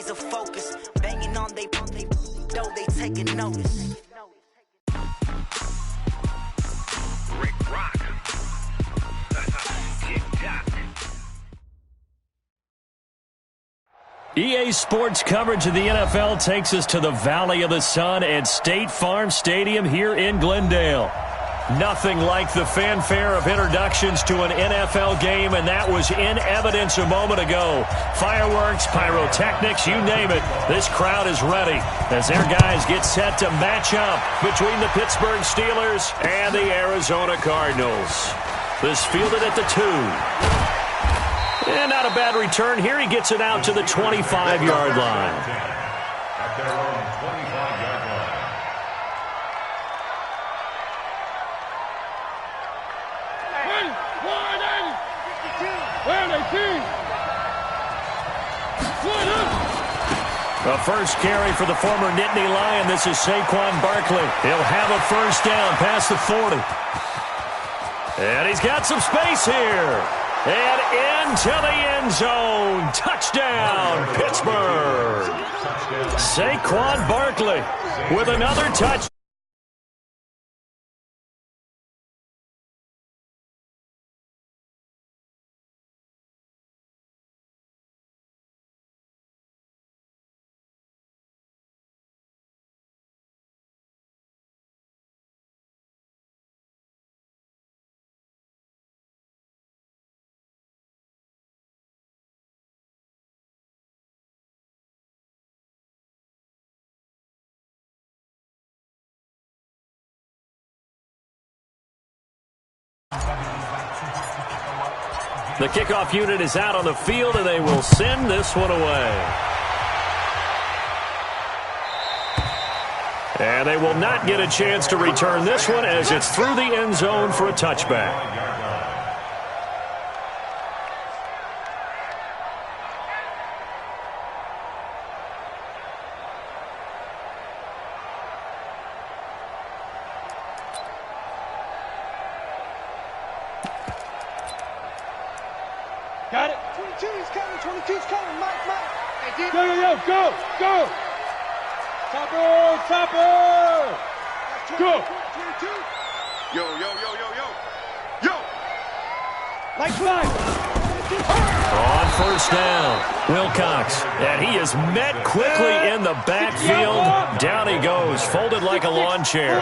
laser focus, banging on they though they taking notice. Rick Rock. EA Sports coverage of the NFL takes us to the Valley of the Sun at State Farm Stadium here in Glendale. Nothing like the fanfare of introductions to an NFL game, and that was in evidence a moment ago. Fireworks, pyrotechnics, you name it. This crowd is ready as their guys get set to match up between the Pittsburgh Steelers and the Arizona Cardinals. This fielded at the 2. And not a bad return here. He gets it out to the 25-yard line. At their own 25-yard line. A first carry for the former Nittany Lion. This is Saquon Barkley. He'll have a first down past the 40. And he's got some space here. And into the end zone. Touchdown, Pittsburgh. Saquon Barkley with another touchdown. The kickoff unit is out on the field, and they will send this one away. And they will not get a chance to return this one as it's through the end zone for a touchback. Got it. 22's coming. 22's coming. Mike. Go. Topper. Go. 22. Yo. Mike fly. On first down, Wilcox. And he is met quickly in the backfield. Down he goes, folded like a lawn chair.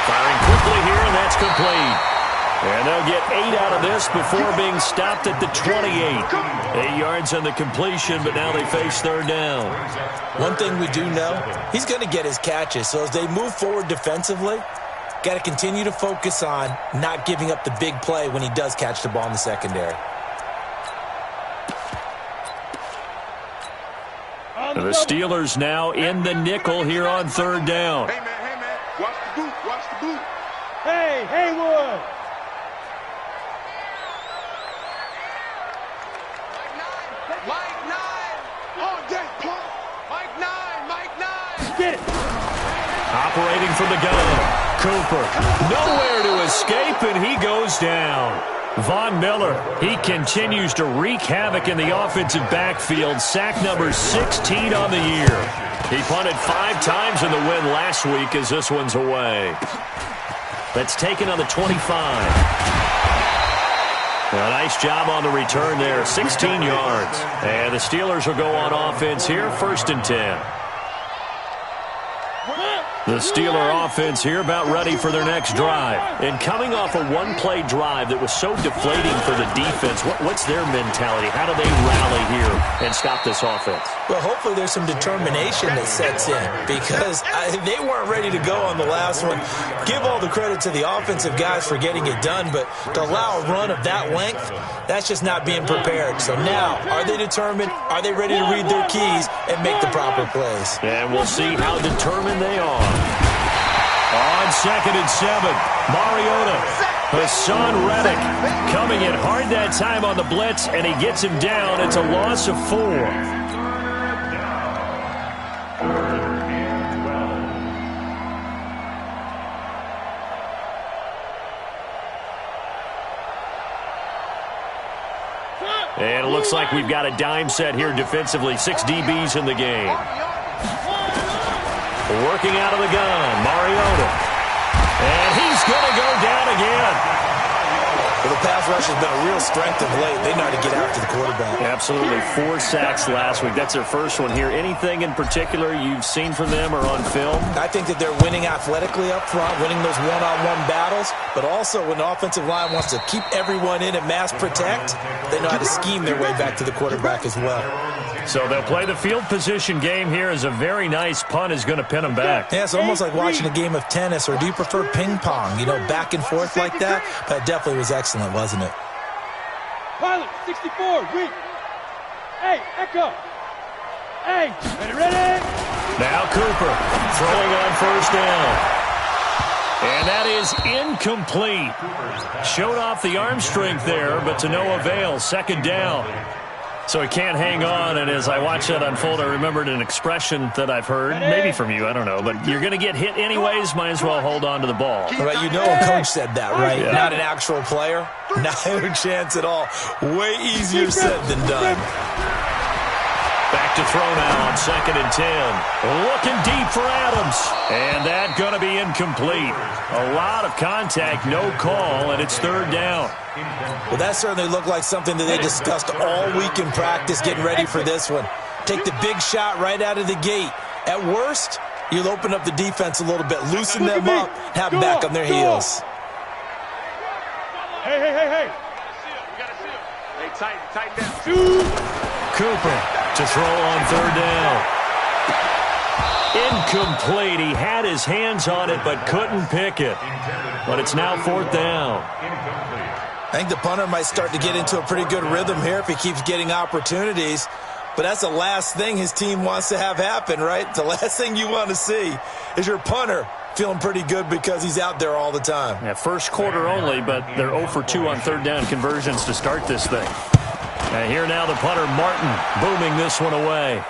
Firing quickly here, and that's complete. And they'll get 8 out of this before being stopped at the 28. 8 yards on the completion, but now they face third down. One thing we do know, he's going to get his catches. So as they move forward defensively, got to continue to focus on not giving up the big play when he does catch the ball in the secondary. The Steelers now in the nickel here on third down. Hey, man. Watch the boot. Hey, Haywood. Mike 9. All day, Paul. Mike 9. Get it. Operating from the gun. Cooper. Nowhere to escape, and he goes down. Von Miller, he continues to wreak havoc in the offensive backfield. Sack number 16 on the year. He punted 5 times in the win last week as this one's away. That's taken on the 25. A nice job on the return there, 16 yards. And the Steelers will go on offense here, 1st and 10. The Steeler offense here about ready for their next drive. And coming off a one-play drive that was so deflating for the defense, what's their mentality? How do they rally here and stop this offense? Well, hopefully there's some determination that sets in because they weren't ready to go on the last one. Give all the credit to the offensive guys for getting it done, but to allow a run of that length, that's just not being prepared. So now, are they determined? Are they ready to read their keys and make the proper plays? And we'll see how determined they are. On 2nd and 7, Mariota, Hassan Reddick coming in hard that time on the blitz, and he gets him down. It's a loss of 4. And it looks like we've got a dime set here defensively. 6 DBs in the game. Working out of the gun, Mariota. And he's going to go down again. Well, the pass rush has been a real strength of late. They know how to get after the quarterback. Absolutely. 4 sacks last week. That's their first one here. Anything in particular you've seen from them or on film? I think that they're winning athletically up front, winning those one-on-one battles, but also when the offensive line wants to keep everyone in and mass protect, they know how to scheme their way back to the quarterback as well. So they'll play the field position game here as a very nice punt is going to pin them back. Yeah, it's almost like watching a game of tennis, or do you prefer ping pong, back and forth like that? That definitely was excellent, wasn't it? Pilot, 64, weak. Hey, Echo. Hey, ready? Now Cooper throwing on first down. And that is incomplete. Showed off the arm strength there, but to no avail. Second down. So he can't hang on, and as I watch that unfold, I remembered an expression that I've heard, maybe from you, I don't know, but you're going to get hit anyways, might as well hold on to the ball. Right, a coach said that, right? Yeah. Not an actual player. Not a chance at all. Way easier said than done. Back to throw now on 2nd and 10. Looking deep for Adams. And that going to be incomplete. A lot of contact, no call, and it's 3rd down. Well, that certainly looked like something that they discussed all week in practice getting ready for this one. Take the big shot right out of the gate. At worst, you'll open up the defense a little bit, loosen them up, have them back on their heels. Hey. We got to seal. Hey, tighten down. Cooper to throw on 3rd down. Incomplete. He had his hands on it but couldn't pick it. But it's now 4th down. I think the punter might start to get into a pretty good rhythm here if he keeps getting opportunities. But that's the last thing his team wants to have happen, right? The last thing you want to see is your punter feeling pretty good because he's out there all the time. Yeah, first quarter only, but they're 0 for 2 on 3rd down conversions to start this thing. And here now the punter, Martin, booming this one away.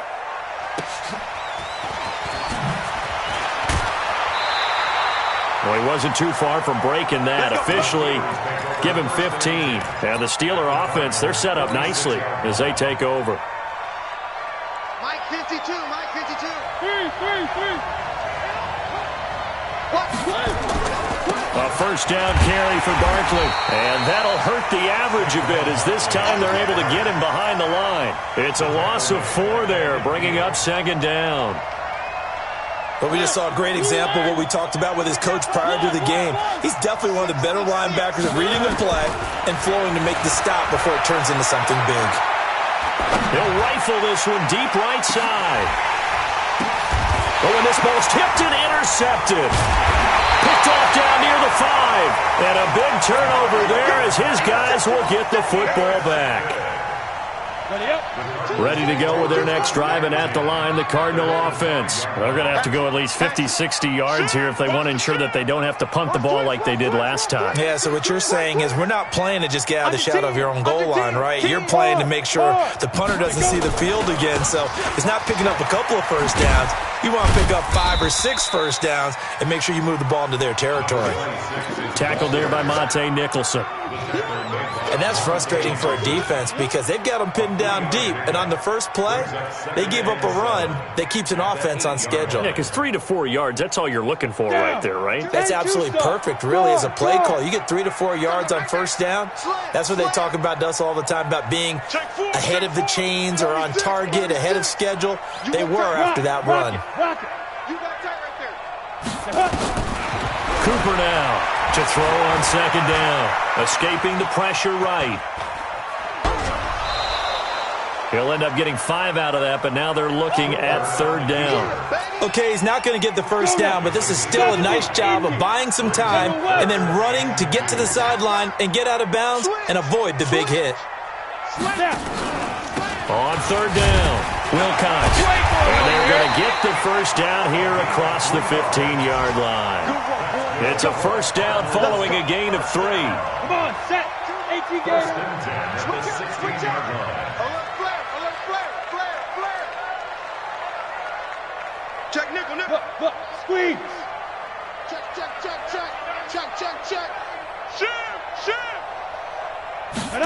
Well, he wasn't too far from breaking that. Officially, give him 15. And the Steeler offense, they're set up nicely as they take over. Mike 52, Mike 52. Three. A first down carry for Barkley. And that'll hurt the average a bit as this time they're able to get him behind the line. It's a loss of 4 there, bringing up 2nd down. But we just saw a great example of what we talked about with his coach prior to the game. He's definitely one of the better linebackers at reading the play and flowing to make the stop before it turns into something big. He'll rifle this one deep right side. Oh, and this ball's tipped and intercepted. Picked off down near the 5. And a big turnover there as his guys will get the football back. Ready to go with their next drive, and at the line, the Cardinal offense. They're going to have to go at least 50, 60 yards here if they want to ensure that they don't have to punt the ball like they did last time. Yeah, so what you're saying is we're not playing to just get out of the shadow of your own goal line, right? You're playing to make sure the punter doesn't see the field again. So it's not picking up a couple of first downs. You want to pick up 5 or 6 first downs and make sure you move the ball into their territory. Tackled there by Monte Nicholson. And that's frustrating for a defense because they've got them pinned down deep. And on the first play, they give up a run that keeps an offense on schedule. Yeah, because 3 to 4 yards, that's all you're looking for right there, right? That's absolutely perfect, really, as a play call. You get 3 to 4 yards on first down. That's what they talk about us all the time, about being ahead of the chains or on target, ahead of schedule. They were after that run. Cooper now to throw on 2nd down. Escaping the pressure right. He'll end up getting 5 out of that, but now they're looking at 3rd down. Okay, he's not going to get the first down, but this is still a nice job of buying some time and then running to get to the sideline and get out of bounds and avoid the big hit. On 3rd down, Wilcox. And they're going to get the first down here across the 15-yard line. It's a first down following a gain of 3. Come on, set. 18 games. Switch out. Check, nickel. Look, squeeze. Check. And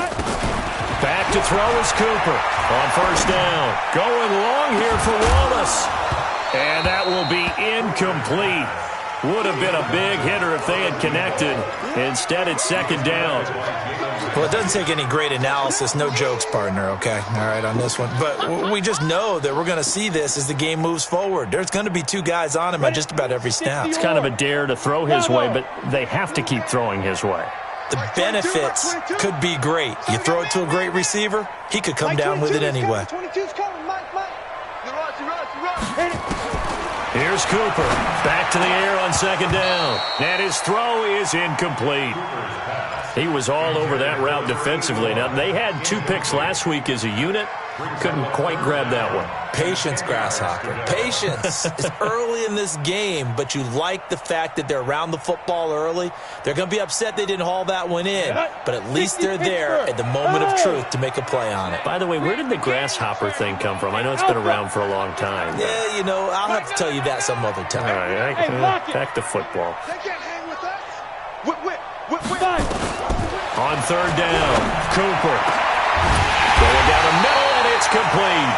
Back to throw is Cooper on first down. Going long here for Wallace. And that will be incomplete. Would have been a big hitter if they had connected. Instead, it's second down. Well, it doesn't take any great analysis. No jokes, partner, okay? All right, on this one. But we just know that we're going to see this as the game moves forward. There's going to be two guys on him on just about every snap. It's kind of a dare to throw his way, but they have to keep throwing his way. The benefits could be great. You throw it to a great receiver, he could come down with it anyway. Here's Cooper. Back to the air on second down. And his throw is incomplete. He was all over that route defensively. Now, they had 2 picks last week as a unit. Couldn't quite grab that one. Patience, Grasshopper. Patience. It's early in this game, but you like the fact that they're around the football early. They're going to be upset they didn't haul that one in, but at least they're there at the moment of truth to make a play on it. By the way, where did the grasshopper thing come from? I know it's been around for a long time. Yeah, you know, I'll have to tell you that some other time. All right, back to football. They can't hang with us. Whip. On third down, Cooper. Going down the middle, and it's complete.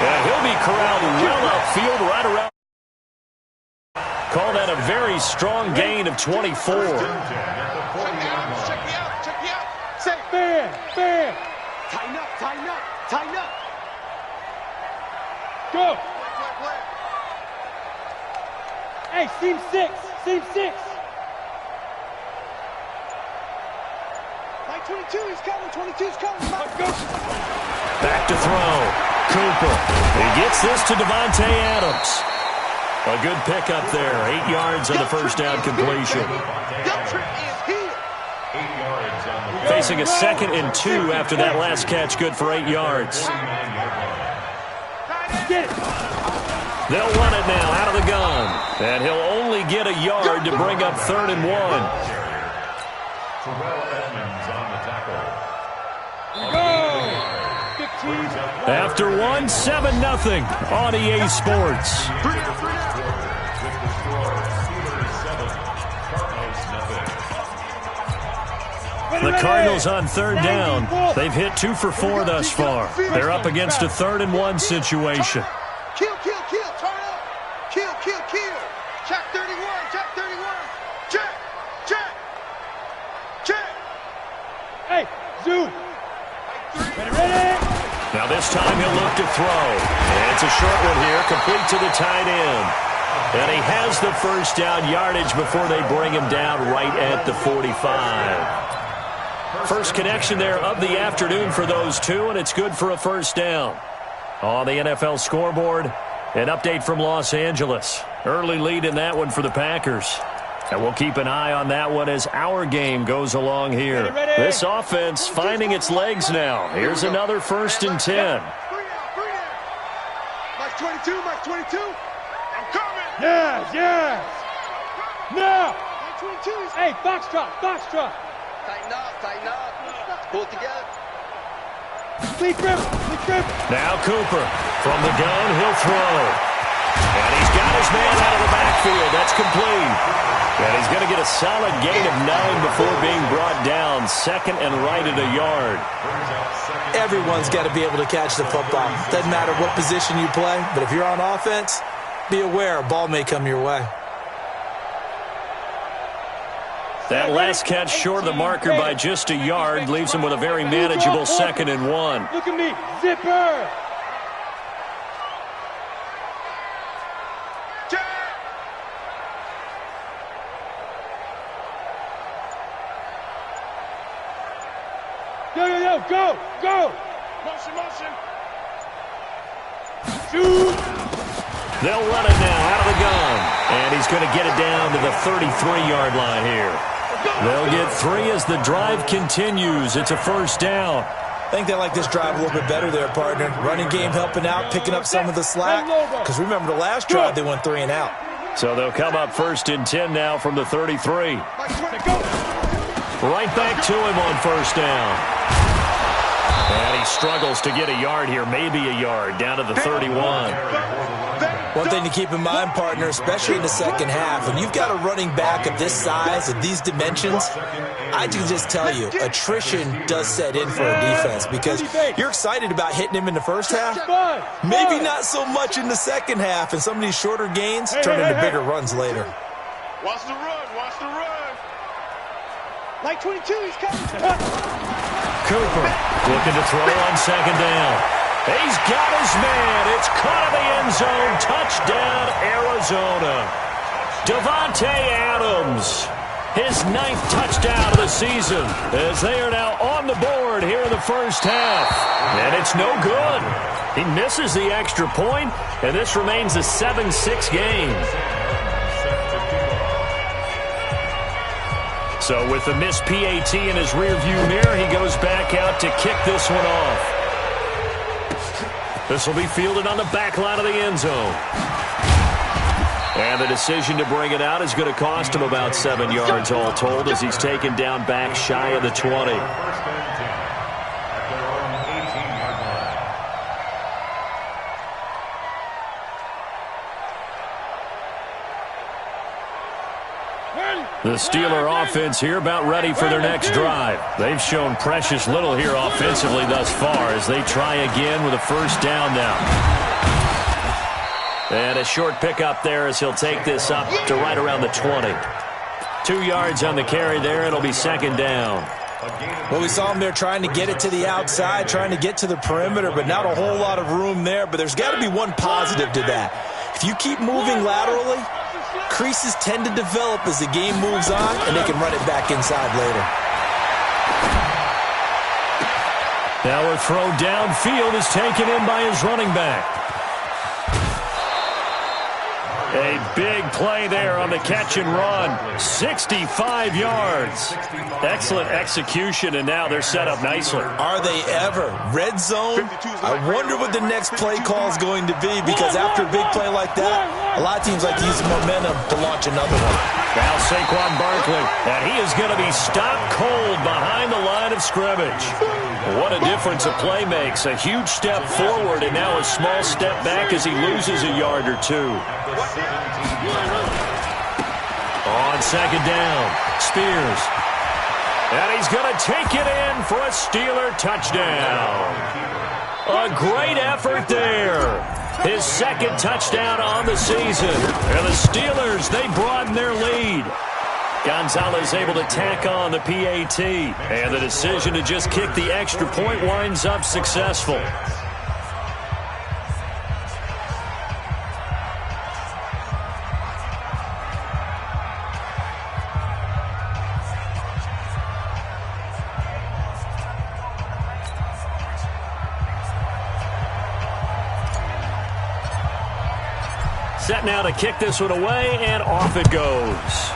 And he'll be corralled well upfield right around. Call that a very strong gain of 24. Check me out. Say, fair. Tighten up. Go. Play. Hey, seam six. 22's coming. Let's go. Back to throw. Cooper. He gets this to Devontae Adams. A good pickup there. 8 yards on the first down completion. Facing a 2nd and 2 after that last catch. Good for 8 yards. They'll run it now out of the gun. And he'll only get a yard to bring up 3rd and 1. After 1, 7-0 on EA Sports. The Cardinals on 3rd down. They've hit 2 for 4 thus far. They're up against a 3rd and 1 situation. Kill. Turn up. Kill. Check 31. Check. Hey, Zoo. Ready. Now this time he'll look to throw. And it's a short one here, complete to the tight end. And he has the first down yardage before they bring him down right at the 45. First connection there of the afternoon for those two, and it's good for a first down. On the NFL scoreboard, an update from Los Angeles. Early lead in that one for the Packers. And we'll keep an eye on that one as our game goes along here. This offense finding its legs now. Here's another 1st and 10. Mike 22. I'm coming. Yes. Now. Mike 22. Hey, Foxtrot. Tighten up. Pull it together. Lead grip. Now Cooper from the gun, he'll throw. And he's got his man out of the backfield. That's complete. And he's going to get a solid gain of 9 before being brought down. 2nd and right at a yard. Everyone's got to be able to catch the football. Doesn't matter what position you play, but if you're on offense, be aware a ball may come your way. That last catch short of the marker by just a yard leaves him with a very manageable 2nd and 1. Look at me. Zipper. Go. Motion. Shoot. They'll run it now out of the gun. And he's going to get it down to the 33-yard line here. They'll get 3 as the drive continues. It's a first down. I think they like this drive a little bit better there, partner. Running game helping out, picking up some of the slack. Because remember, the last drive they went 3 and out. So they'll come up 1st and 10 now from the 33. Right back to him on first down. And he struggles to get a yard here, maybe a yard, down to the 31. One thing to keep in mind, partner, especially in the second half, when you've got a running back of this size, of these dimensions, I can just tell you, attrition does set in for a defense because you're excited about hitting him in the first half. Maybe not so much in the second half, and some of these shorter gains turn into bigger runs later. Watch the run, watch the run. Like 22, he's coming. Cooper looking to throw on second down. He's got his man. It's caught in the end zone. Touchdown, Arizona. Davante Adams, his 9th touchdown of the season, as they are now on the board here in the first half. And it's no good. He misses the extra point, and this remains a 7-6 game. So with the missed PAT in his rearview mirror, he goes back out to kick this one off. This will be fielded on the back line of the end zone. And the decision to bring it out is going to cost him about 7 yards all told as he's taken down back shy of the 20. The Steeler offense here about ready for their next drive. They've shown precious little here offensively thus far as they try again with a first down now. And a short pickup there as he'll take this up to right around the 20. 2 yards on the carry there. It'll be second down. Well, we saw him there trying to get it to the outside, trying to get to the perimeter, but not a whole lot of room there. But there's got to be one positive to that. If you keep moving laterally, creases tend to develop as the game moves on, and they can run it back inside later. Now a throw downfield is taken in by his running back. A big play there on the catch and run. 65 yards. Excellent execution, and now they're set up nicely. Are they ever? Red zone? I wonder what the next play call is going to be, because after a big play like that, a lot of teams like to use momentum to launch another one. Now Saquon Barkley, and he is going to be stopped cold behind the line of scrimmage. What a difference a play makes. A huge step forward and now a small step back as he loses a yard or two. On second down, Spears. And he's going to take it in for a Steeler touchdown. A great effort there. His second touchdown on the season. And the Steelers, they broaden their lead. Gonzalez able to tack on the PAT. And the decision to just kick the extra point winds up successful. Set now to kick this one away, and off it goes.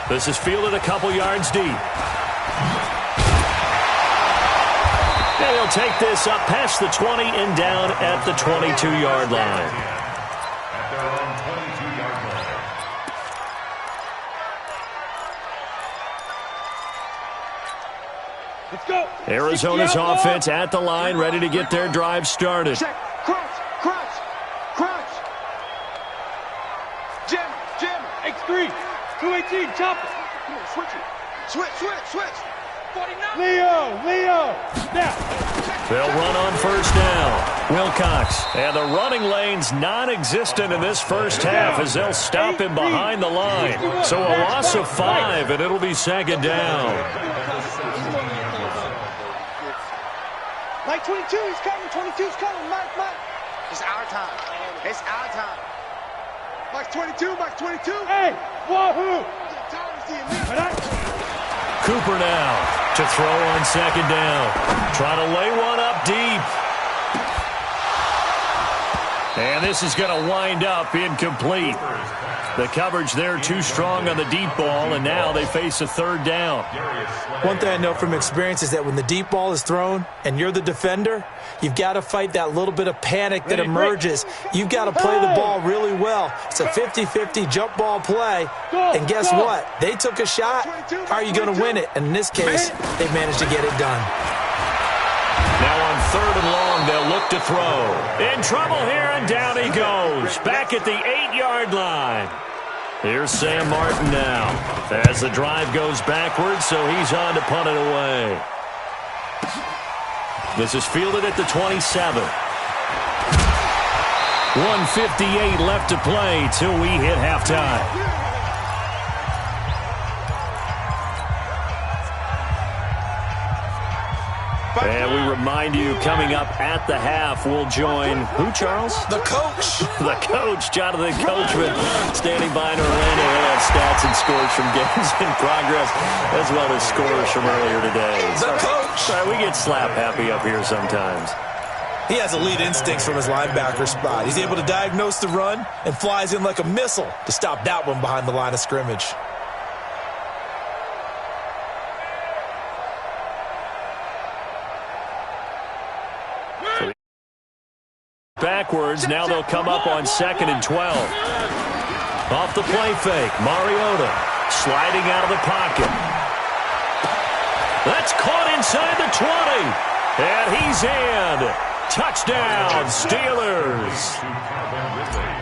This is fielded a couple yards deep. And he'll take this up past the 20 and down at the 22-yard line. At their own 22-yard line. Let's go. Arizona's offense at the line, ready to get their drive started. Check. Crouch. Jim. X3. 218. Chop it. Come on, switch it. Switch. 49. Leo. Now. They'll run on first down. Wilcox. And the running lane's non-existent in this first half as they'll stop him behind the line. So a loss of 5, and it'll be second down. Like 22, he's coming. 22's coming. Mike. It's our time. Mike 22. Hey, wahoo! Cooper now to throw on second down. Trying to lay one up deep. And this is going to wind up incomplete. The coverage there too strong on the deep ball, and now they face a third down. One thing I know from experience is that when the deep ball is thrown and you're the defender, you've got to fight that little bit of panic that emerges. You've got to play the ball really well. It's a 50-50 jump ball play, and guess what? They took a shot. How are you going to win it? And in this case, they managed to get it done. Now on 3rd and long. They'll look to throw. In trouble here, and down he goes. Back at the 8-yard line. Here's Sam Martin now. As the drive goes backwards, so he's on to punt it away. This is fielded at the 27. 1:58 left to play till we hit halftime. And we remind you, coming up at the half, we'll join who, Charles? The coach. The coach, Jonathan Coachman, standing by in Orlando. He'll have stats and scores from games in progress, as well as scores from earlier today. The coach. Sorry, we get slap happy up here sometimes. He has elite instincts from his linebacker spot. He's able to diagnose the run and flies in like a missile to stop that one behind the line of scrimmage. Backwards, now they'll come up on 2nd and 12. Off the play fake, Mariota sliding out of the pocket. That's caught inside the 20. And he's in. Touchdown, Steelers.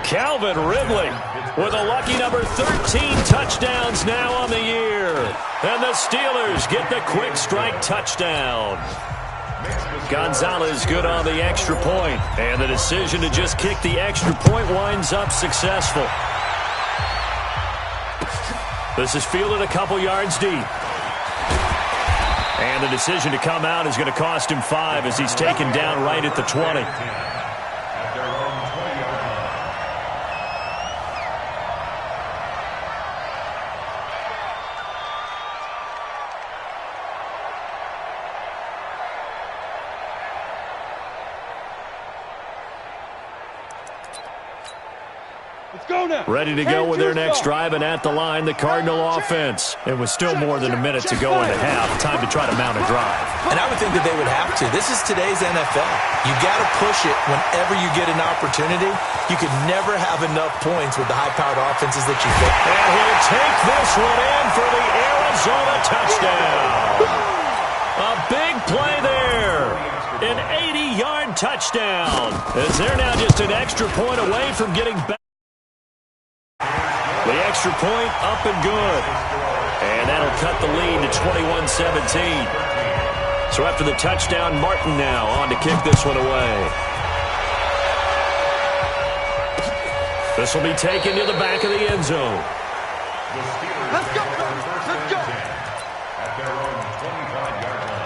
Calvin Ridley with a lucky number 13 touchdowns now on the year. And the Steelers get the quick strike touchdown. Gonzalez good on the extra point, and the decision to just kick the extra point winds up successful. This is fielded a couple yards deep. And the decision to come out is going to cost him 5 as he's taken down right at the 20. Ready to go with their next drive, and at the line, the Cardinal offense. It was still more than a minute to go in the half. Time to try to mount a drive. And I would think that they would have to. This is today's NFL. You got to push it whenever you get an opportunity. You could never have enough points with the high-powered offenses that you face. And he'll take this one in for the Arizona touchdown. A big play there. An 80-yard touchdown. As they're now just an extra point away from getting back. The extra point up and good. And that'll cut the lead to 21-17. So after the touchdown, Martin now on to kick this one away. This will be taken to the back of the end zone. Let's go, let's go. At their own 25-yard line.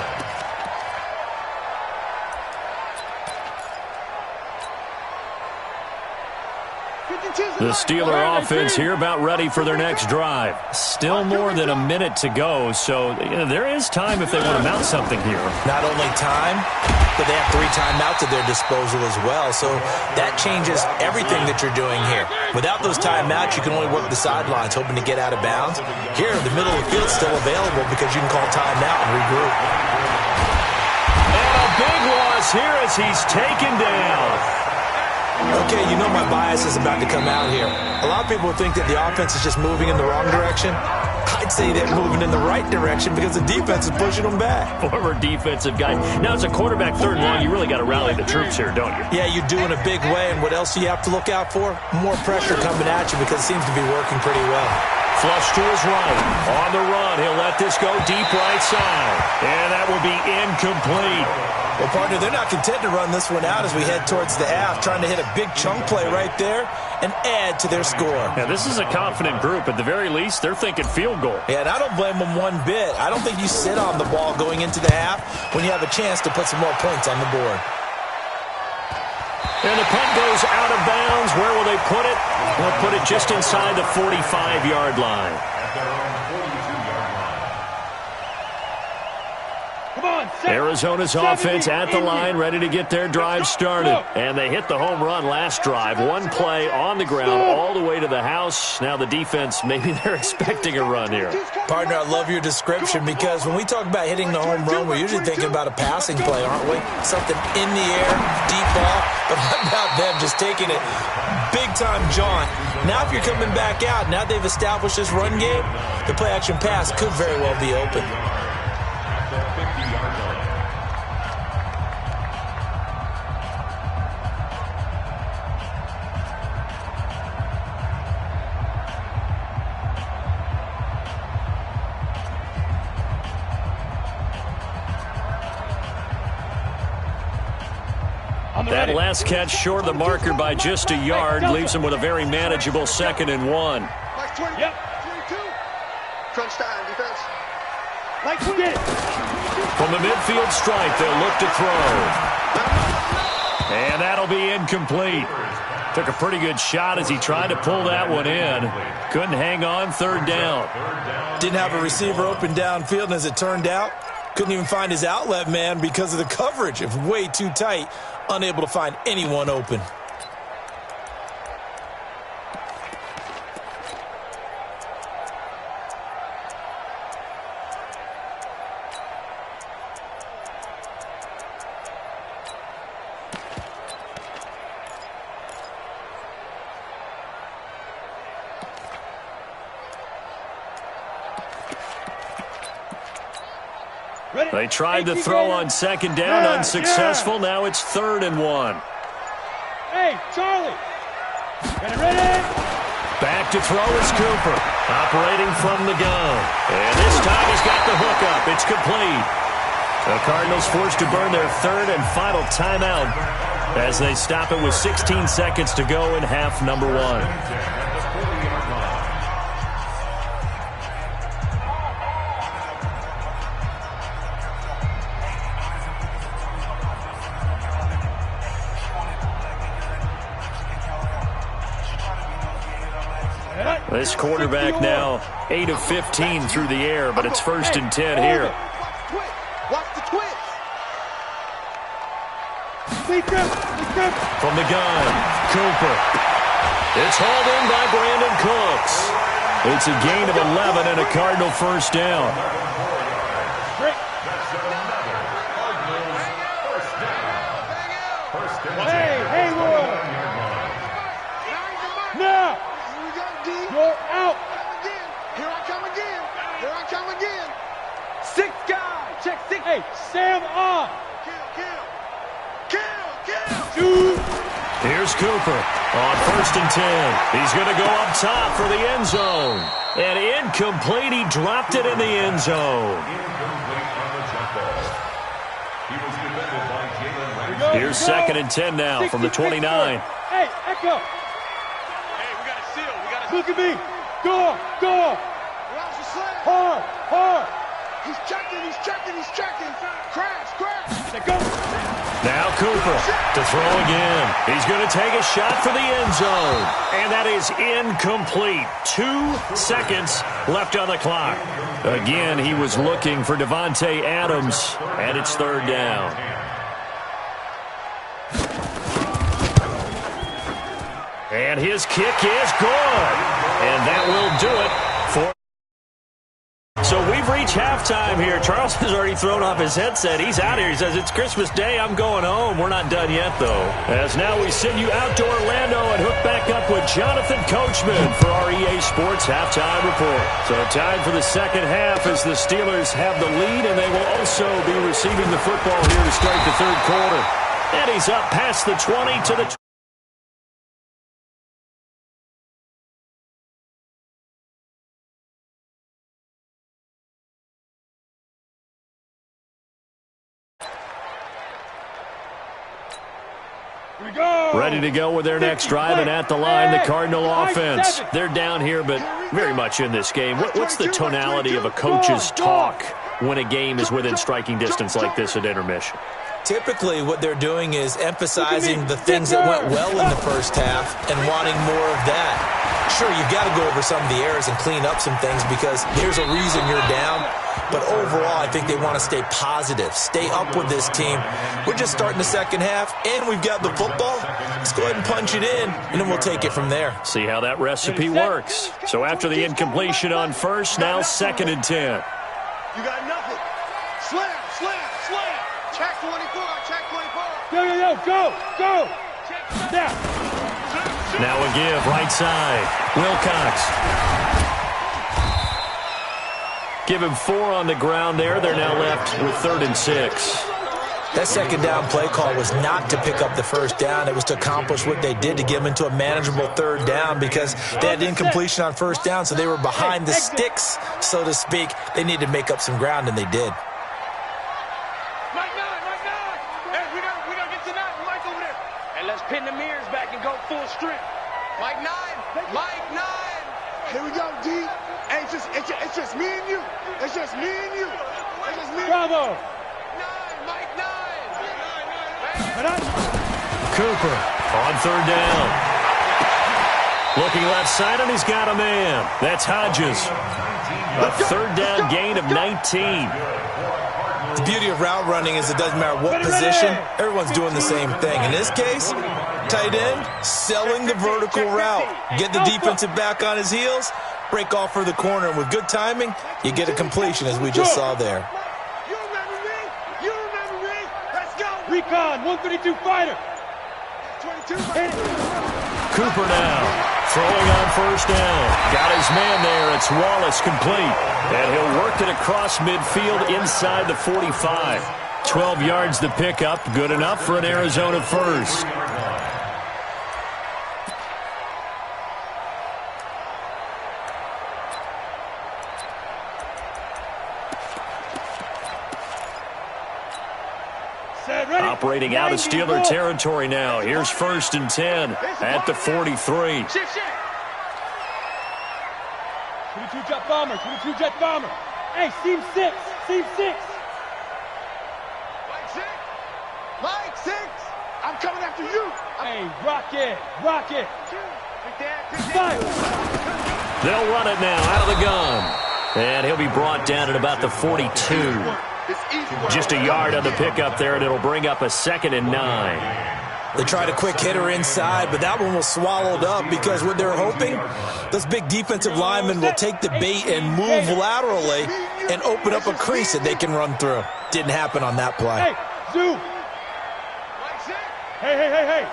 The Steeler offense here about ready for their next drive. Still more than a minute to go, so there is time if they want to mount something here. Not only time, but they have 3 timeouts at their disposal as well, so that changes everything that you're doing here. Without those timeouts, you can only work the sidelines, hoping to get out of bounds. Here, the middle of the field is still available because you can call timeout and regroup. And a big loss here as he's taken down. Okay, you know my bias is about to come out here. A lot of people think that the offense is just moving in the wrong direction. I'd say they're moving in the right direction because the defense is pushing them back. Former defensive guy. Now, as a quarterback 3rd and long, you really got to rally the troops here, don't you? Yeah, you do in a big way. And what else do you have to look out for? More pressure coming at you because it seems to be working pretty well. Flush to his right. On the run, he'll let this go deep right side. And that will be incomplete. Well, partner, they're not content to run this one out as we head towards the half, trying to hit a big chunk play right there and add to their score. Yeah, this is a confident group. At the very least, they're thinking field goal. Yeah, and I don't blame them one bit. I don't think you sit on the ball going into the half when you have a chance to put some more points on the board. And the punt goes out of bounds. Where will they put it? They'll put it just inside the 45-yard line. At their own 42-yard line. Arizona's offense at the line, ready to get their drive started. And they hit the home run last drive. One play on the ground all the way to the house. Now the defense, maybe they're expecting a run here. Partner, I love your description because when we talk about hitting the home run, we're usually thinking about a passing play, aren't we? Something in the air, deep ball. But how about them just taking it big-time jaunt? Now if you're coming back out, now they've established this run game, the play-action pass could very well be open. That last catch short of the marker by just a yard leaves him with a very manageable 2nd and 1. Yep. Crunch time, defense. From the midfield stripe, they'll look to throw. And that'll be incomplete. Took a pretty good shot as he tried to pull that one in. Couldn't hang on, 3rd down. Didn't have a receiver open downfield, and as it turned out, couldn't even find his outlet man because of the coverage. It was way too tight, unable to find anyone open. They tried to throw on 2nd down, unsuccessful. Now it's 3rd and 1. Hey, Charlie. Get it ready. Back to throw is Cooper, operating from the gun. And this time he's got the hook up. It's complete. The Cardinals forced to burn their 3rd and final timeout as they stop it with 16 seconds to go in half number 1. This quarterback now 8 of 15 through the air, but it's 1st and 10 here. Watch the twist. From the gun, Cooper. It's hauled in by Brandon Cooks. It's a gain of 11 and a Cardinal 1st down. Hey, Haywood. Now. You're out. Here I come again. Here I come again. 6 guys. Check 6. Hey, Sam off. Kill. Here's Cooper on 1st and 10. He's going to go up top for the end zone. And incomplete. He dropped it in the end zone. Here's 2nd and 10 now from the 29. Hey, Echo. Look at me. Go. Hard. He's checking. Crash. Go. Now Cooper to throw again. He's going to take a shot for the end zone. And that is incomplete. 2 seconds left on the clock. Again, he was looking for Devontae Adams, and it's 3rd down. And his kick is good. And that will do it for... So we've reached halftime here. Charles has already thrown off his headset. He's out here. He says, it's Christmas Day. I'm going home. We're not done yet, though. As now we send you out to Orlando and hook back up with Jonathan Coachman for our EA Sports Halftime Report. So time for the 2nd half as the Steelers have the lead, and they will also be receiving the football here to start the 3rd quarter. And he's up past the 20 to the 20. Ready to go with their next drive, and at the line, the Cardinal offense. They're down here, but very much in this game. What's the tonality of a coach's talk when a game is within striking distance like this at intermission? Typically, what they're doing is emphasizing the things that went well in the first half and wanting more of that. Sure, you've got to go over some of the errors and clean up some things because there's a reason you're down. But overall, I think they want to stay positive, stay up with this team. We're just starting the 2nd half, and we've got the football. Let's go ahead and punch it in, and then we'll take it from there. See how that recipe works. So after the incompletion on 1st, now 2nd and 10. You got nothing. Slam. Check 24. Go. Now a give, right side. Wilcox. Give him 4 on the ground there. They're now left with 3rd and 6. That 2nd down play call was not to pick up the 1st down. It was to accomplish what they did to get them into a manageable 3rd down because they had incompletion on 1st down, so they were behind the sticks, so to speak. They needed to make up some ground, and they did. Mike 9. Hey, we gotta get tonight. Mike over there. And let's pin the mirrors back and go full strength. Mike 9. Mike 9. Here we go, D. Hey, it's just me and you. It's just me and you. It's just me. Bravo. 9. Mike 9. Cooper on third down. Looking left side, and he's got a man. That's Hodges. A third down gain of 19. The beauty of route running is it doesn't matter what position, everyone's doing the same thing. In this case, tight end, selling the vertical route. Get the defensive back on his heels, break off for the corner, and with good timing, you get a completion as we just saw there. You remember me? You remember me? Let's go. Recon, 132 fighter. 22. Cooper now. Throwing on first down. Got his man there. It's Wallace complete. And he'll work it across midfield inside the 45. 12 yards the pickup. Good enough for an Arizona first. Operating out of Steeler territory now. Here's 1st and 10 at the 43. 22 jet bomber, 22 jet bomber. Hey, seam 6, seam 6. Mike 6. I'm coming after you. Hey, rocket. Fire. They'll run it now out of the gun. And he'll be brought down at about the 42. Just a yard on the pickup there, and it'll bring up a 2nd and 9. They tried a quick hitter inside, but that one was swallowed up because what they're hoping, those big defensive linemen will take the bait and move laterally and open up a crease that they can run through. Didn't happen on that play. Hey, zoom. Hey.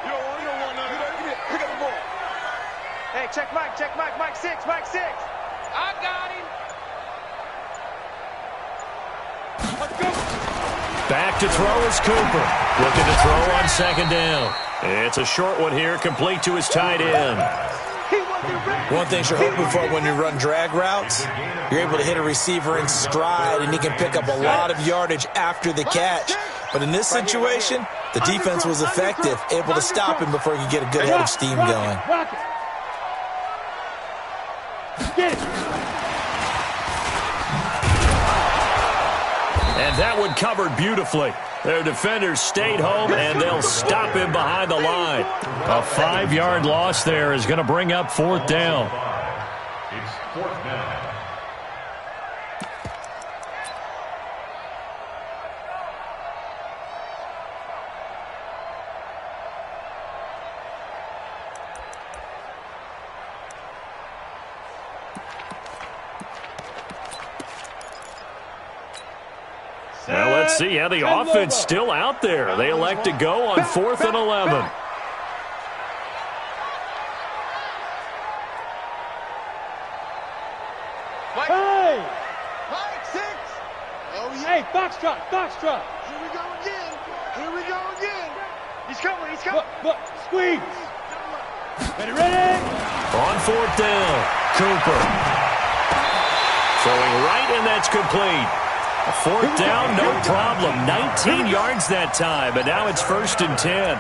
You don't want none of that. Pick up the ball. Hey, check Mike, Mike 6. I got him. Let's go. Back to throw is Cooper. Looking to throw on 2nd down. It's a short one here, complete to his tight end. One thing you're hoping for when you run drag routes, you're able to hit a receiver in stride, and he can pick up a lot of yardage after the catch. But in this situation, the defense was effective, able to stop him before he could get a good head of steam going. Rocket. Get it. And that one covered beautifully. Their defenders stayed home, and they'll stop him behind the line. A 5-yard loss there is going to bring up 4th down. It's 4th down. Now let's see how the offense still out there. They elect to go on 4th and 11. Hey! Mike 6. Oh, yeah. Hey, Foxtrot. Here we go again. He's coming. Look, squeeze. Ready? On 4th down, Cooper. Throwing right, and that's complete. A 4th down, no problem. 19 yards that time, but now it's 1st and 10.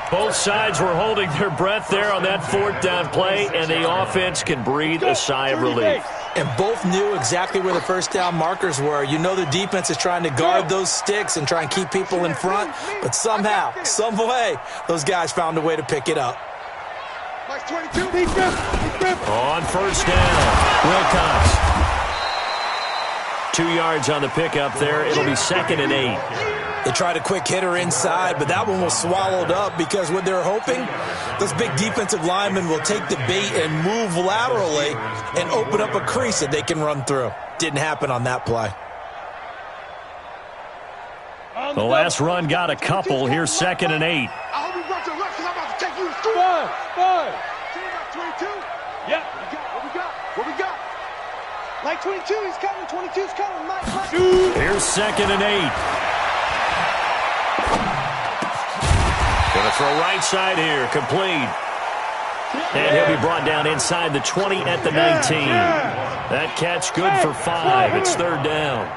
Both sides were holding their breath there on that 4th down play, and the offense can breathe a sigh of relief. And both knew exactly where the 1st down markers were. You know the defense is trying to guard those sticks and try and keep people in front, but somehow, some way, those guys found a way to pick it up. Mike 22. On 1st down, Wilcox. 2 yards on the pickup there. It'll be 2nd and 8. They tried a quick hitter inside, but that one was swallowed up because what they're hoping, those big defensive linemen will take the bait and move laterally and open up a crease that they can run through. Didn't happen on that play. The last run got a couple. Here's 2nd and 8. I hope you brought your left because I'm about to take you to school. Five. See about 22? Yep. What we got? Mike 22, he's coming. 22's coming. Mike. Here's 2nd and 8. Gonna throw right side here, complete. And he'll be brought down inside the 20 at the 19. That catch good for 5. It's 3rd down.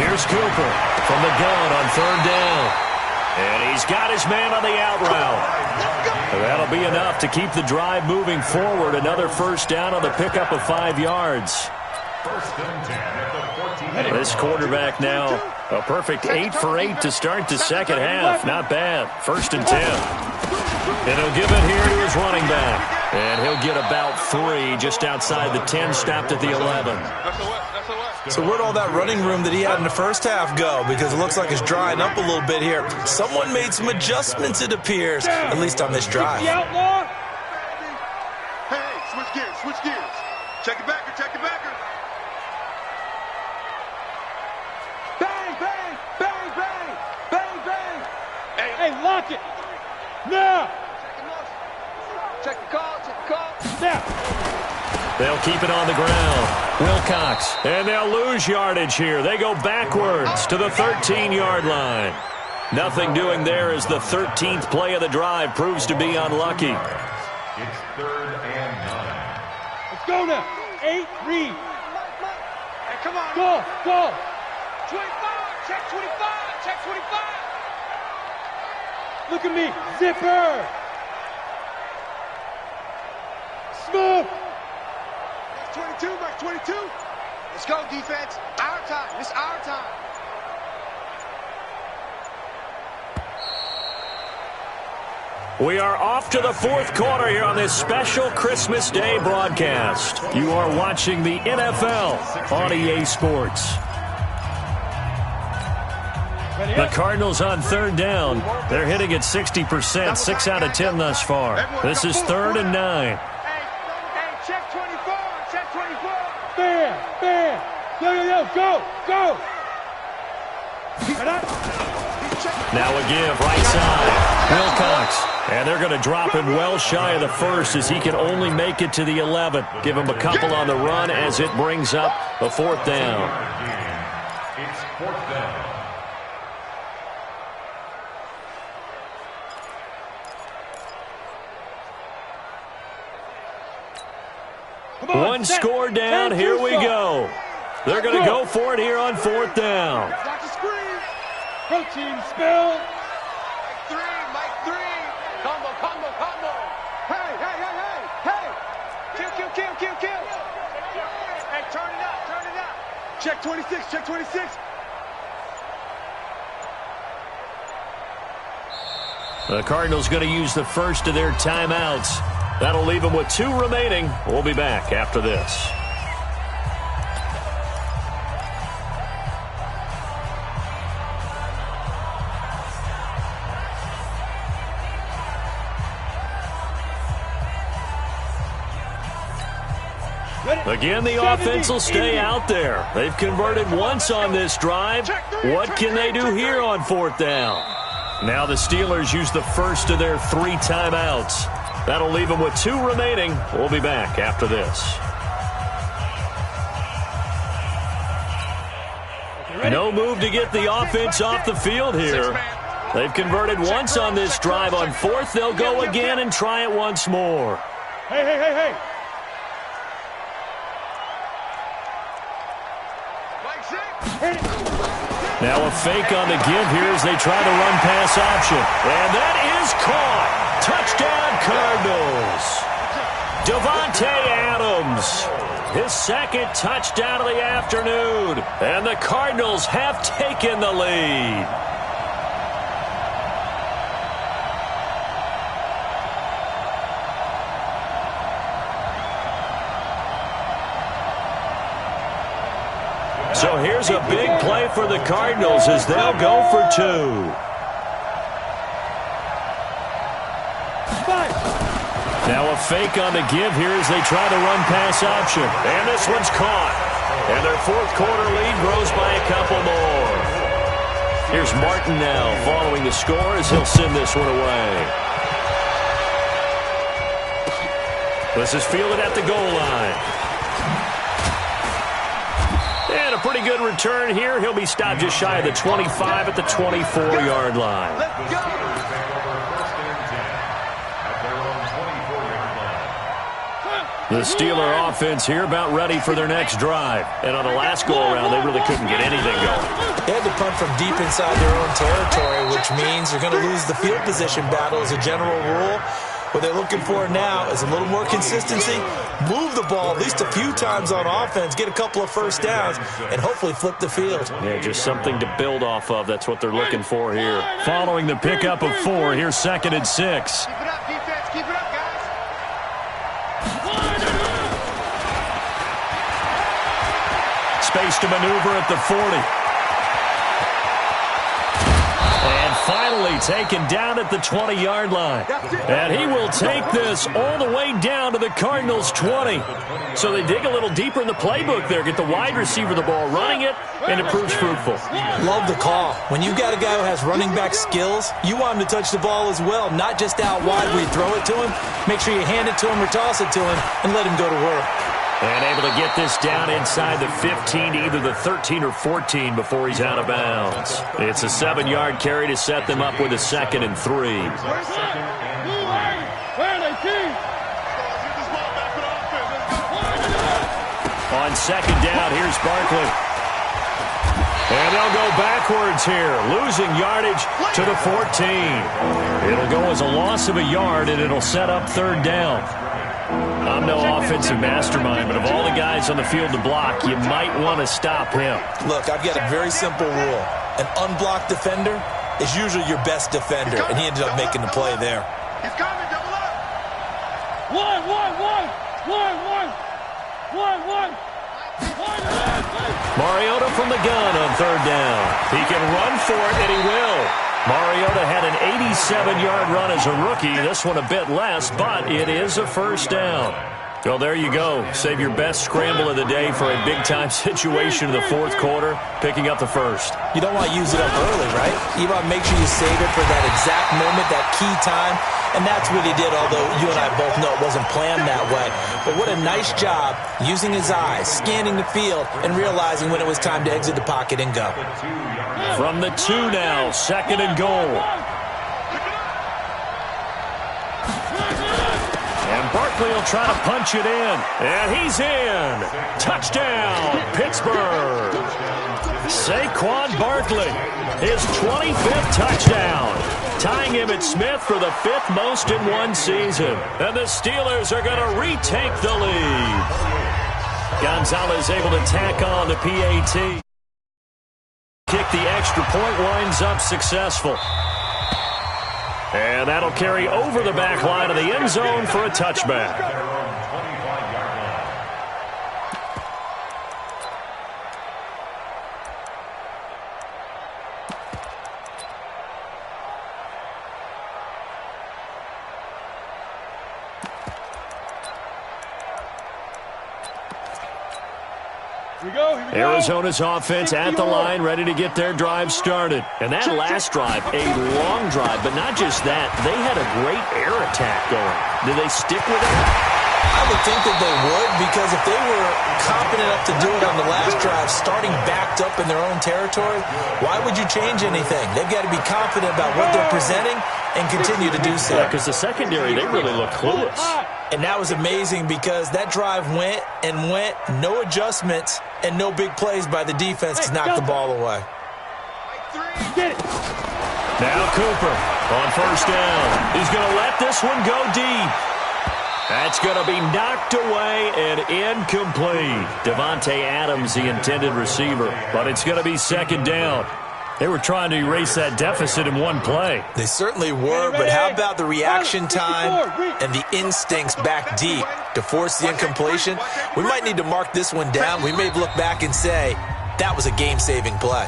Here's Cooper. from the gun on 3rd down. And he's got his man on the out route. That'll be enough to keep the drive moving forward. Another 1st down on the pickup of 5 yards. 1st and 10 at the 14. This quarterback now, a perfect 8 for 8 to start the 2nd half. Not bad. 1st and 10. And he'll give it here to his running back. And he'll get about 3 just outside the 10, stopped at the 11. So where'd all that running room that he had in the 1st half go? Because it looks like it's drying up a little bit here. Someone made some adjustments, it appears, at least on this drive. Hey, switch gears, switch gears. Check it backer, check it backer. Bang, bang, bang, bang, bang, bang. Hey, lock it. Now. Check the call, check the call. Now. They'll keep it on the ground. Wilcox. And they'll lose yardage here. They go backwards to the 13-yard line. Nothing doing there as the 13th play of the drive proves to be unlucky. It's 3rd and 9. Let's go now. 8, read. Hey, come on. Go, go. 25, check 25, check 25. Look at me. Zipper. Smoke. 22, Max 22. Let's go, defense. Our time. It's our time. We are off to the 4th quarter here on this special Christmas Day broadcast. You are watching the NFL on EA Sports. The Cardinals on 3rd down. They're hitting at 60%, 6 out of 10 thus far. This is 3rd and 9. Hey, check 24, check 24. Bam, bam. Yo, go, go. Now a give, right side. Wilcox. And they're going to drop him well shy of the 1st as he can only make it to the 11. Give him a couple on the run as it brings up the 4th down. It's 4th down. One score down. Here we go. They're going to go for it here on 4th down. Watch the screen. Protein spill. Mike 3. Combo. Hey. Kill. Hey, turn it up. Check 26, check 26. The Cardinals going to use the first of their timeouts. That'll leave them with 2 remaining. We'll be back after this. Again, the offense will stay out there. They've converted once on this drive. What can they do here on 4th down? Now the Steelers use the first of their 3 timeouts. That'll leave them with 2 remaining. We'll be back after this. No move to get the offense off the field here. They've converted once on this drive. On 4th, they'll go again and try it once more. Hey. Now a fake on the give here as they try the run-pass option. And that is caught. Touchdown, Cardinals. Davante Adams, his 2nd touchdown of the afternoon. And the Cardinals have taken the lead. So here's a big play for the Cardinals as they'll go for 2. Now a fake on the give here as they try the run-pass option. And this one's caught. And their 4th quarter lead grows by a couple more. Here's Martin now following the score as he'll send this one away. This is fielded at the goal line. And a pretty good return here. He'll be stopped just shy of the 25 at the 24-yard line. Let's go. The Steeler offense here about ready for their next drive. And on the last go-around, they really couldn't get anything going. They had to punt from deep inside their own territory, which means you're going to lose the field position battle as a general rule. What they're looking for now is a little more consistency, move the ball at least a few times on offense, get a couple of first downs, and hopefully flip the field. Yeah, just something to build off of. That's what they're looking for here. Following the pickup of 4, here's 2nd and 6. Keep it up, defense. Keep it up, guys. Space to maneuver at the 40. And finally taken down at the 20-yard line. And he will take this all the way down to the Cardinals' 20. So they dig a little deeper in the playbook there, get the wide receiver the ball, running it, and it proves fruitful. Love the call. When you've got a guy who has running back skills, you want him to touch the ball as well, not just out wide where you throw it to him. Make sure you hand it to him or toss it to him and let him go to work. And able to get this down inside the 15, either the 13 or 14 before he's out of bounds. It's a 7-yard carry to set them up with a 2nd and 3. On 2nd down, here's Barkley. And they'll go backwards here, losing yardage to the 14. It'll go as a loss of a yard, and it'll set up 3rd down. I'm no offensive mastermind, but of all the guys on the field to block, you might want to stop him. Look, I've got a very simple rule. An unblocked defender is usually your best defender, and he ended up making the play there. He's coming, double up. Mariota from the gun on 3rd down. He can run for it, and he will. Mariota had an 87-yard run as a rookie. This one a bit less, but it is a 1st down. Well, there you go. Save your best scramble of the day for a big-time situation in the 4th quarter, picking up the 1st. You don't want to use it up early, right? You want to make sure you save it for that exact moment, that key time, and that's what he did, although you and I both know it wasn't planned that way. But what a nice job using his eyes, scanning the field, and realizing when it was time to exit the pocket and go. From the 2 now, 2nd and goal. And Barkley will try to punch it in. And he's in. Touchdown, Pittsburgh. Saquon Barkley, his 25th touchdown. Tying him at Smith for the 5th most in one season. And the Steelers are going to retake the lead. Gonzalez able to tack on the PAT. Kick the extra point, winds up successful. And that'll carry over the back line of the end zone for a touchback. Arizona's offense at the line, ready to get their drive started. And that last drive, a long drive, but not just that. They had a great air attack going. Did they stick with it? I would think that they would, because if they were confident enough to do it on the last drive, starting backed up in their own territory, why would you change anything? They've got to be confident about what they're presenting and continue to do so. Yeah, because the secondary, they really look clueless. And that was amazing because that drive went and went, no adjustments, and no big plays by the defense to knock the ball away. Now Cooper on 1st down. He's going to let this one go deep. That's going to be knocked away and incomplete. Devontae Adams, the intended receiver, but it's going to be 2nd down. They were trying to erase that deficit in one play. They certainly were, but how about the reaction time and the instincts back deep to force the incompletion? We might need to mark this one down. We may look back and say, that was a game-saving play.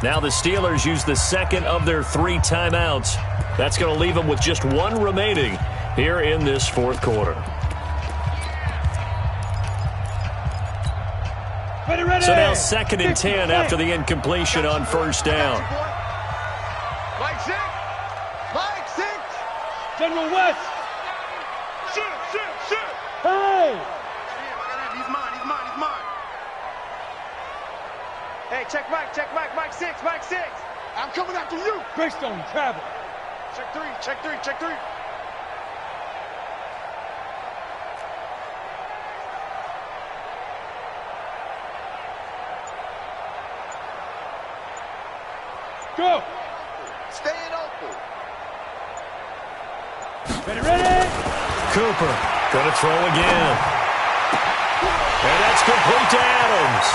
Now the Steelers use the 2nd of their 3 timeouts. That's going to leave them with just 1 remaining here in this 4th quarter. So now 2nd and 10 after the incompletion on 1st down. Mike 6. Mike 6. General West. Shoot. Hey. He's mine. Hey, check Mike. Mike 6. I'm coming after you. Greystone, travel. Check three. Go. Staying open. Ready. Cooper going to throw again. And that's complete to Adams.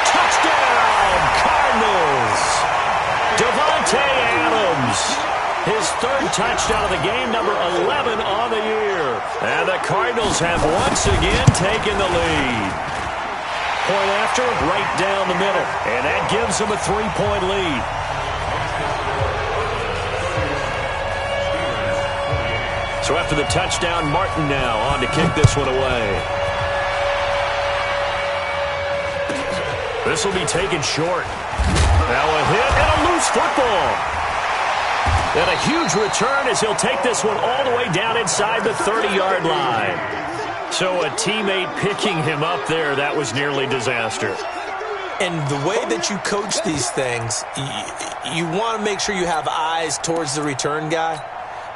Touchdown, Cardinals. Davante Adams. His third touchdown of the game, number 11 on the year. And the Cardinals have once again taken the lead. Point after, right down the middle. And that gives them a 3-point lead. So after the touchdown, Martin now on to kick this one away. This will be taken short. Now a hit and a loose football. And a huge return as he'll take this one all the way down inside the 30-yard line. So a teammate picking him up there, that was nearly disaster. And the way that you coach these things, you want to make sure you have eyes towards the return guy,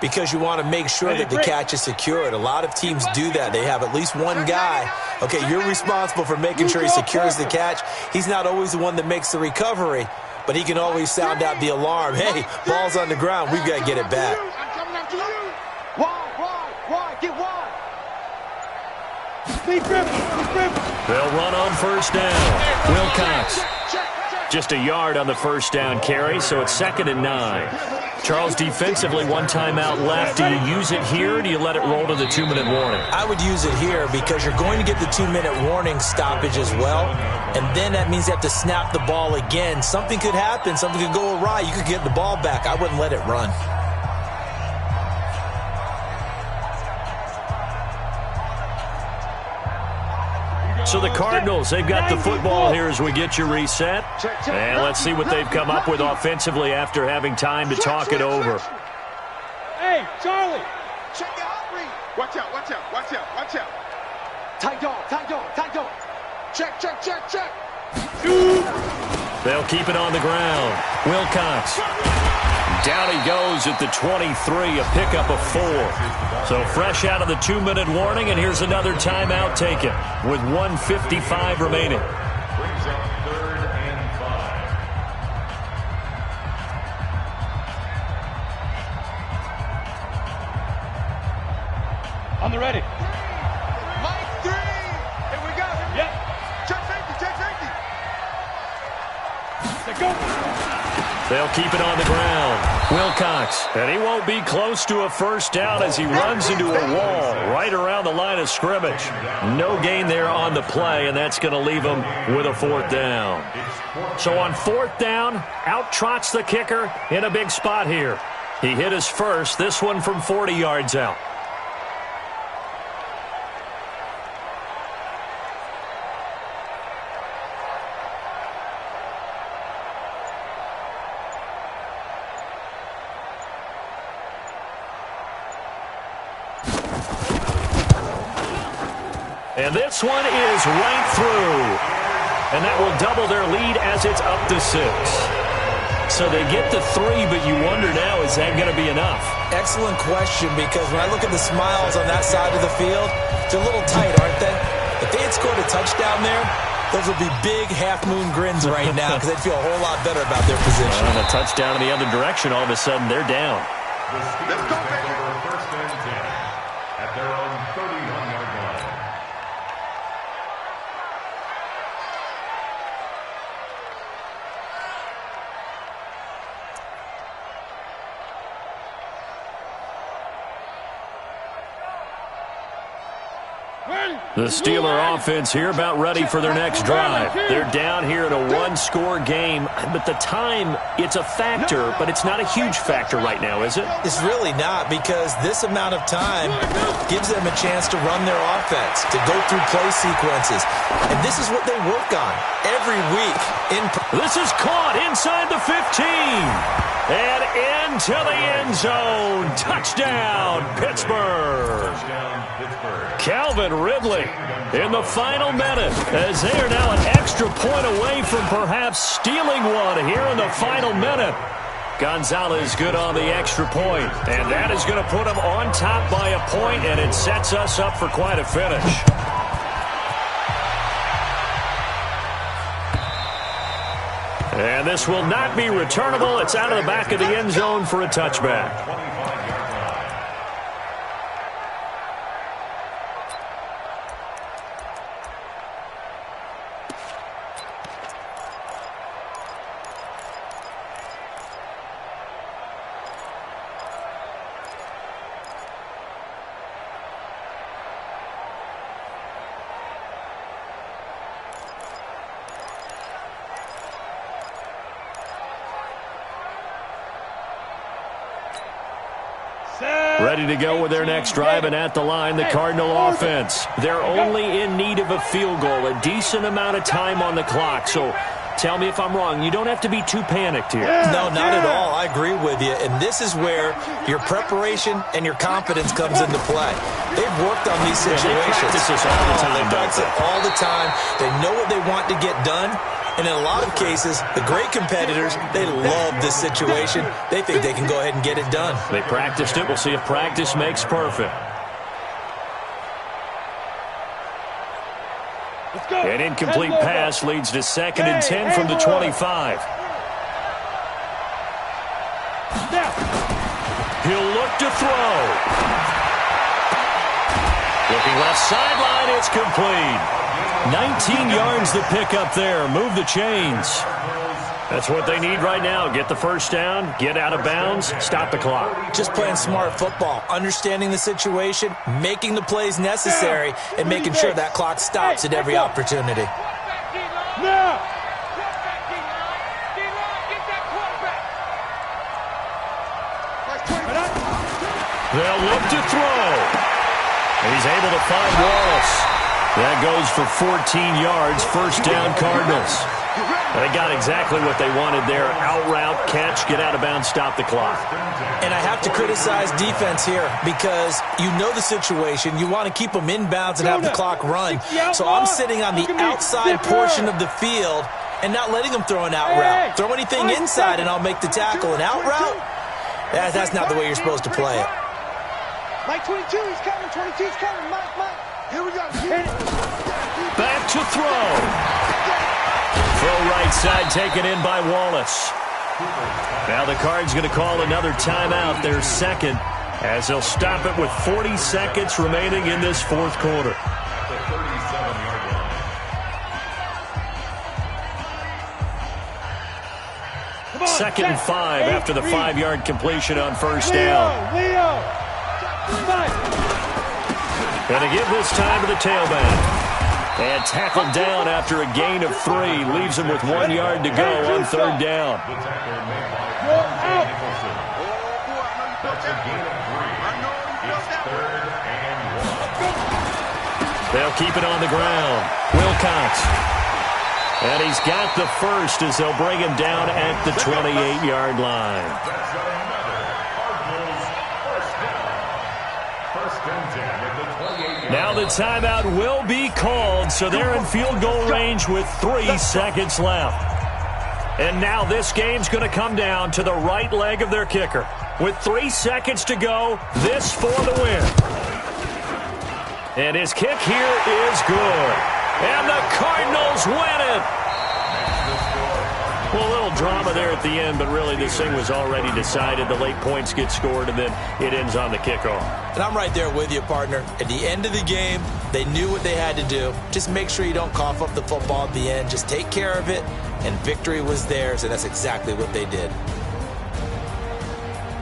because you want to make sure that the catch is secured. A lot of teams do that. They have at least one guy. Okay, you're responsible for making sure he secures the catch. He's not always the one that makes the recovery, but he can always sound out the alarm. Hey, ball's on the ground. We've got to get it back. I'm coming after you. Wide. Get wide. They'll run on first down. Wilcox. Just a yard on the first down carry, so it's 2nd and 9. Charles, defensively, one timeout left. Do you use it here, or do you let it roll to the 2-minute warning? I would use it here because you're going to get the 2-minute warning stoppage as well, and then that means you have to snap the ball again. Something could happen. Something could go awry. You could get the ball back. I wouldn't let it run. So the Cardinals, they've got the football here as we get you reset. And let's see what they've come up with offensively after having time to talk it over. Hey, Charlie. Check the hot read. Watch out. Tight dog. Check. They'll keep it on the ground. Wilcox. Down he goes at the 23, a pickup of 4. So fresh out of the 2-minute warning, and here's another timeout taken with 1:55 remaining. Brings up 3rd and 5. On the ready. Mike 3. Here we go. Yep. Check safety. Let's go. They'll keep it on the ground. Wilcox, and he won't be close to a first down as he runs into a wall right around the line of scrimmage. No gain there on the play, and that's going to leave him with a 4th down. So on 4th down, out trots the kicker in a big spot here. He hit his first, this one from 40 yards out. And this one is right through. And that will double their lead as it's up to 6. So they get the 3, but you wonder now, is that going to be enough? Excellent question, because when I look at the smiles on that side of the field, they're a little tight, aren't they? If they had scored a touchdown there, those would be big half-moon grins right now because they'd feel a whole lot better about their position. And a touchdown in the other direction, all of a sudden they're down. The Steelers take over 1st and 10 at their own 31-yard line. The Steeler offense here about ready for their next drive. They're down here in a 1-score game, but the time, it's a factor, but it's not a huge factor right now, is it? It's really not, because this amount of time gives them a chance to run their offense, to go through play sequences. And this is what they work on every week. This is caught inside the 15. And into the end zone. Touchdown, Pittsburgh. Calvin Ridley in the final minute, as they are now an extra point away from perhaps stealing one here in the final minute. Gonzalez good on the extra point, and that is going to put them on top by a point, and it sets us up for quite a finish. And this will not be returnable. It's out of the back of the end zone for a touchback. Ready to go with their next drive, and at the line, the Cardinal offense. They're only in need of a field goal, a decent amount of time on the clock. So tell me if I'm wrong. You don't have to be too panicked here. No, not at all. I agree with you. And this is where your preparation and your confidence comes into play. They've worked on these situations. They practice this all the time. They practice it all the time. They know what they want to get done. And in a lot of cases, the great competitors, they love this situation. They think they can go ahead and get it done. They practiced it. We'll see if practice makes perfect. An incomplete pass leads to 2nd and 10 from the 25. He'll look to throw. Looking left sideline, it's complete. 19 yards to pick up there. Move the chains. That's what they need right now. Get the first down, get out of bounds, stop the clock. Just playing smart football, understanding the situation, making the plays necessary, and making sure that clock stops at every opportunity. They'll look to throw. And he's able to find Wallace. That goes for 14 yards, first down Cardinals. They got exactly what they wanted there. Out route, catch, get out of bounds, stop the clock. And I have to criticize defense here because you know the situation. You want to keep them in bounds and have the clock run. So I'm sitting on the outside portion of the field and not letting them throw an out route. Throw anything inside and I'll make the tackle. An out route? That's not the way you're supposed to play it. Mike 22, he's coming. 22's coming. Mike. Here we go. Back to throw. Throw right side taken in by Wallace. Now the Cards going to call another timeout, their second, as they'll stop it with 40 seconds remaining in this fourth quarter. Second and 5 after the 5-yard completion on first down. Going to give this time to the tailback. And tackled down after a gain of 3. Leaves him with 1 yard to go on third down. They'll keep it on the ground. Wilcox. And he's got the first as they'll bring him down at the 28-yard line. Now the timeout will be called, so they're in field goal range with 3 seconds left. And now this game's going to come down to the right leg of their kicker. With 3 seconds to go, this for the win. And his kick here is good. And the Cardinals win it. Well, a little drama there at the end, but really this thing was already decided. The late points get scored, and then it ends on the kickoff. And I'm right there with you, partner. At the end of the game, they knew what they had to do. Just make sure you don't cough up the football at the end. Just take care of it, and victory was theirs, and that's exactly what they did.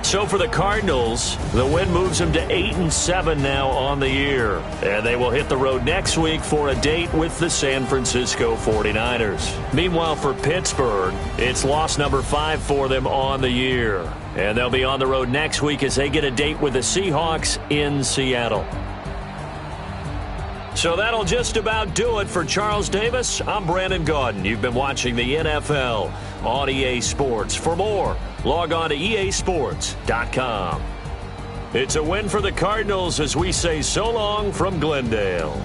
So for the Cardinals, the win moves them to 8-7 now on the year. And they will hit the road next week for a date with the San Francisco 49ers. Meanwhile, for Pittsburgh, it's loss number 5 for them on the year. And they'll be on the road next week as they get a date with the Seahawks in Seattle. So that'll just about do it for Charles Davis. I'm Brandon Gaudin. You've been watching the NFL on EA Sports. For more, log on to easports.com. It's a win for the Cardinals as we say so long from Glendale.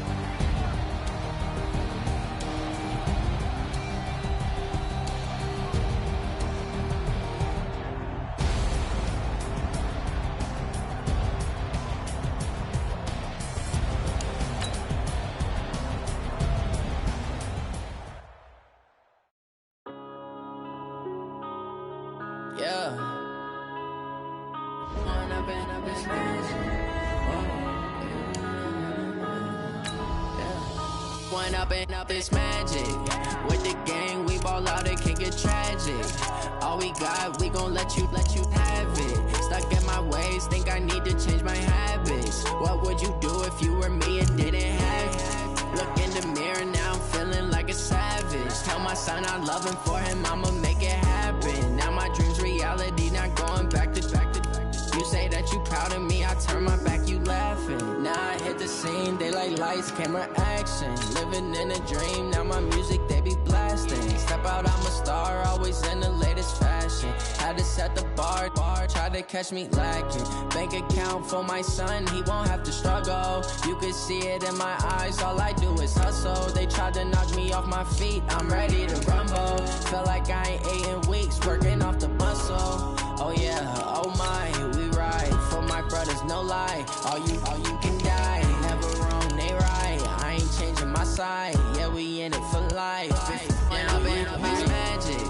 Yeah. One up and up is yeah. One up and up is magic. With the gang, we ball out, it can get tragic. All we got, we gon' let you have it. Stuck in my ways, think I need to change my habits. What would you do if you were me and didn't have it? Look in the mirror, now I'm feeling like a savage. Tell my son I love him, for him I'ma make it happen. Now my dream's reality, not going back to. You say that you proud of me, I turn my back, you laughing. Now I hit the scene, they like lights, camera, action. Living in a dream, now my music, they be blasting. Step out, I'm a star, always in the latest fashion. Had to set the bar, try to catch me lacking. Bank account for my son, he won't have to struggle. You can see it in my eyes, all I do is hustle. They tried to knock me off my feet, I'm ready to rumble. Feel like I ain't ate in weeks, working off the muscle. Oh yeah, oh my, we ride for my brothers, no lie. All you can die, never wrong, they right. I ain't changing my side, yeah, we in it for life. And I've been magic.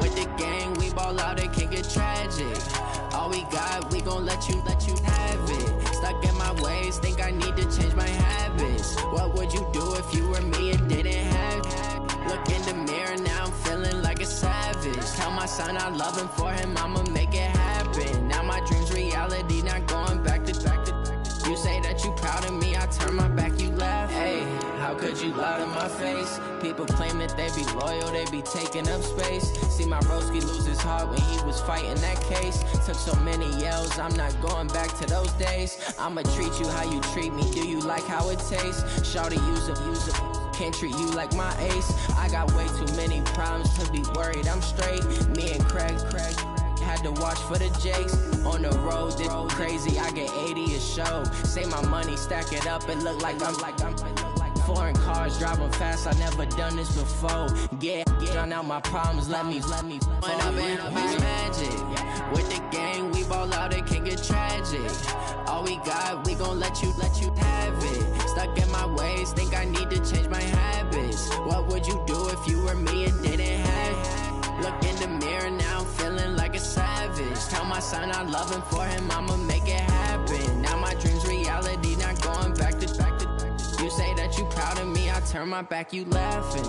With the gang, we ball out, it can get tragic. All we got, we gon' let you have it. Stuck in my ways, think I need to change my habits. What would you do if you were me and didn't have it? Look in the mirror, now I'm feeling like a savage. Tell my son I love him, for him I'ma make it happen. Now my dream's reality, not going back to. You say that you proud of me, I turn my back, you laugh. Hey, how could you lie to my face? People claim that they be loyal, they be taking up space. See my broski lose his heart when he was fighting that case. Took so many yells, I'm not going back to those days. I'ma treat you how you treat me, do you like how it tastes? Shawty, use it. Can't treat you like my ace. I got way too many problems to be worried, I'm straight. Me and Craig had to watch for the Jakes. On the road, this crazy, I get 80 a show. Say my money, stack it up, it look like I'm foreign cars, driving fast, I never done this before. Get drown out my problems, let me When up and up is magic. With the gang, we ball out, it can get tragic. All we got, we gon' let you have it. Stuck in my ways, think I need to change my habits. What would you do if you were me and didn't have it? Look in the mirror, now I'm feeling like a savage. Tell my son I love him, for him I'ma make it happen. Now my dream's reality, not going back to. You say that you proud of me, I turn my back, you laughing.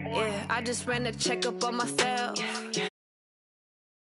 Yeah, I just ran a checkup on my file.